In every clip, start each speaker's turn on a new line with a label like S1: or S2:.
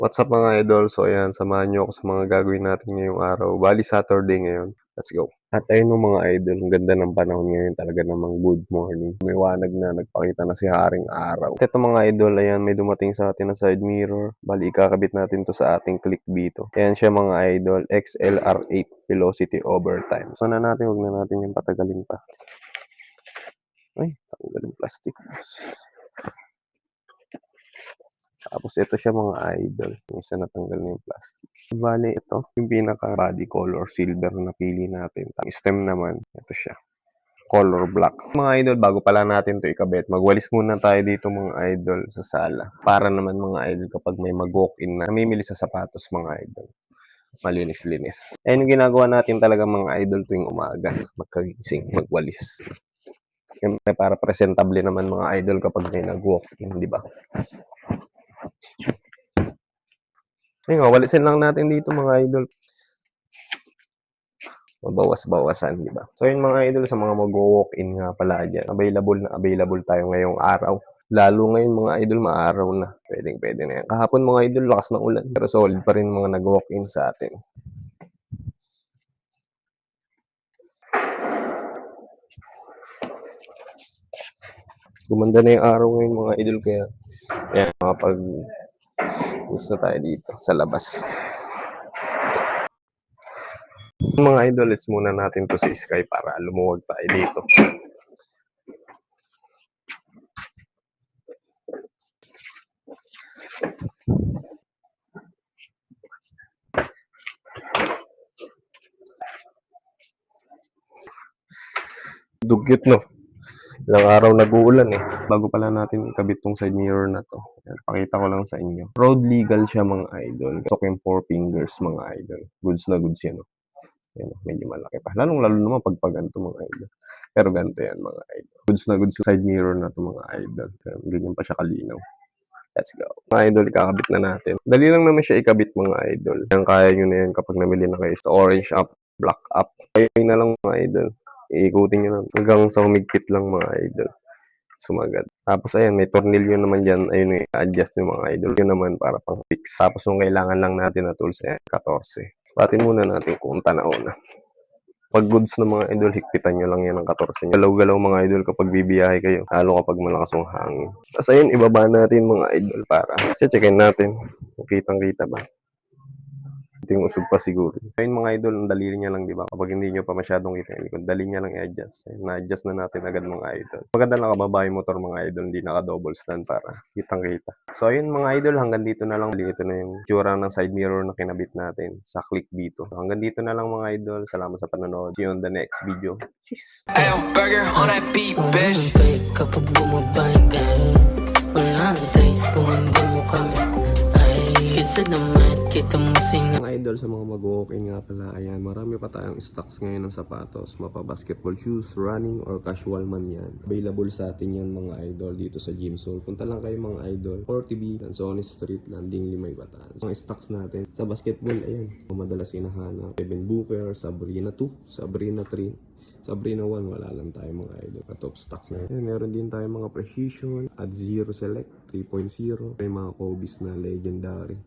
S1: What's up mga idol? So ayan, samahan niyo ako sa mga gagawin natin ngayong araw. Bali Saturday ngayon. Let's go. At ayun mga idol, ang ganda ng panahon ngayon, talaga namang good morning. May wanag na, nagpakita na si Haring Araw. At ito mga idol, ayan, may dumating sa atin na side mirror. Bali ikakabit natin to sa ating click dito. Ayan siya mga idol, XLR8 Velocity Overtime. So na natin, huwag na natin yung patagalin pa. Ay, tanggal yung plastic. Tapos ito siya mga idol. Yung isa natanggal na yung plastic. Bale, ito. Yung pinaka body color silver na napili natin. Ang stem naman, ito siya. Color black. Mga idol, bago pala natin to ikabit, magwalis muna tayo dito mga idol sa sala. Para naman mga idol kapag may mag-walk-in na namimili sa sapatos mga idol. Malinis-linis. Ayun yung ginagawa natin talaga mga idol tuwing umaga. Magkagising, magwalis. Siyempre para presentable naman mga idol kapag may nag-walk-in, di ba? Ayun, walisin lang natin dito mga idol. Mabawas-bawasan, di ba? So yun mga idol, sa mga mag-walk-in nga pala dyan, available tayo ngayong araw. Lalo ngayon mga idol, maaraw na. Pwede na yan. Kahapon mga idol, lakas ng ulan. Pero solid pa rin mga nag-walk-in sa atin. Gumanda na yung araw ngayon mga idol, kaya yan, gusto tayo dito sa labas. Mga idol, let's muna natin to sa sky para lumuwag tayo dito. Dugyot no. Ilang araw nag-uulan eh. Bago pala natin ikabit tong side mirror na to, pakita ko lang sa inyo. Road legal siya mga idol. Gusto ko yung 4 fingers mga idol. Goods na goods yan. Yan, medyo malaki pa. Lalo naman pag ganito mga idol. Pero ganito yan mga idol. Goods na goods side mirror na to mga idol. Ganyan pa siya kalinaw. Let's go. Mga idol, ikakabit na natin. Dali lang naman siya ikabit mga idol. Yan, kaya nyo na yan kapag namili na kayo sa orange up, black up. Kaya na lang mga idol. Iikutin nyo lang hanggang sa humigpit lang mga idol. Sumagad. Tapos ayan, may tornilyo naman dyan. Ayun, i-adjust yung mga idol. Yun naman para pang fix. Tapos yung kailangan lang natin na tools, 14. Patin muna natin kung tanaw na. Pag goods ng mga idol, higpitan nyo lang yan ng 14 nyo. Galaw-galaw mga idol kapag bibiyahe kayo. Lalo kapag malakas ang hangin. Tapos ayun, ibaba natin mga idol para checkin natin kung kitang-kita ba. Ito yung usog pa siguro. Ayun mga idol, ang dali niya lang, di ba? Kapag hindi nyo pa masyadong kita yung likod, dali niya lang i-adjust. Na-adjust na natin agad mga idol. Maganda lang kababa yung motor mga idol, hindi naka-double stand para kitang-kita. So ayun mga idol, hanggang dito na lang. Ito na yung tsura ng side mirror na kinabit natin sa click dito. So, hanggang dito na lang mga idol. Salamat sa panonood. See you on the next video. Cheers!
S2: Ayo, burger on that beat, bitch.
S3: Kapag bumabang ka, wala nang taste kung hindi mo kami. Ay, sa naman, kita mo sing
S1: Mga idol, sa mga mag-walk-in nga pala, ayan, marami pa tayong stocks ngayon ng sapatos. Mapa basketball shoes, running, or casual man yan. Available sa atin yan mga idol dito sa Gym Soul. Punta lang kayo mga idol. 40B, Lanzoni Street, Landing, Limay, Bataan. Mga stocks natin. Sa basketball, ayan, madalas hinahanap. Kevin Booker, Sabrina 2, Sabrina 3. Sabrina 1, wala lang tayo mga idol. Top stock na yun. Meron din tayo mga Precision, at Zero Select, 3.0. May mga Kobe's na legendary.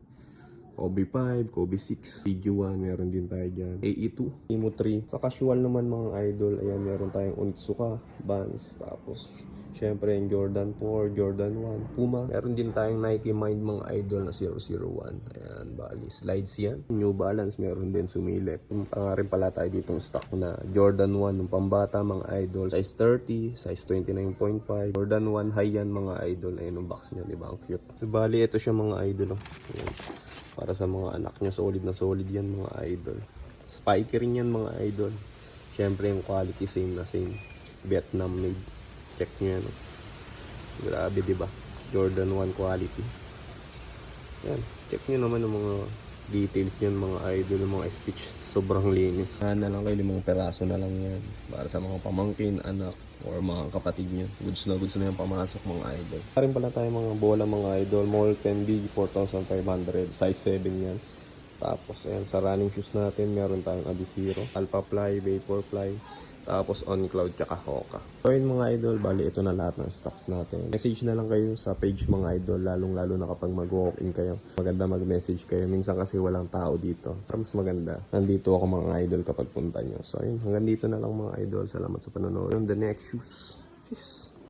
S1: Kobe 5, Kobe 6, PG1, meron din tayo dyan. AE2, Emo 3. Sa casual naman mga idol, ayan, meron tayong Onitsuka, Vans, tapos syempre yung Jordan 4, Jordan 1, Puma. Meron din tayong Nike Mind mga idol na 001. Ayan, bali, slides yan. New Balance, meron din sumilip. Rin pala tayo ditong stock na Jordan 1, yung pambata mga idol. Size 30, size 29.5. Jordan 1 high yan mga idol. Ayan yung box niya, diba? Ang cute. So, bali, ito siya mga idol. Ayan. Para sa mga anak nyo, solid na solid yan mga idol. Spiky rin yan mga idol. Syempre yung quality same na same. Vietnam made. Check nyo yan. Grabe diba? Jordan 1 quality. Yan. Check nyo naman yung mga details nyan mga idol. Yung mga stitch. Sobrang linis. Na lang kayo, 5 peraso na lang yan. Para sa mga pamangkin, anak, or mga kapatid nyo. Goods na yung pamasok mga idol. Parin pala tayo mga bola mga idol. Molten Big 4,500. Size 7 yan. Tapos ayan, sa running shoes natin meron tayong Adizero, Alpha Fly, Vaporfly, Tapos On Cloud tsaka Hoka. So yun mga idol, bali ito na lahat ng stocks natin. Message na lang kayo sa page mga idol, lalong-lalo na kapag mag-walk-in kayo. Maganda mag-message kayo. Minsan kasi walang tao dito. So mas maganda, nandito ako mga idol kapag punta nyo. So yun, hanggang dito na lang mga idol. Salamat sa panonood. On the next shoes. Peace.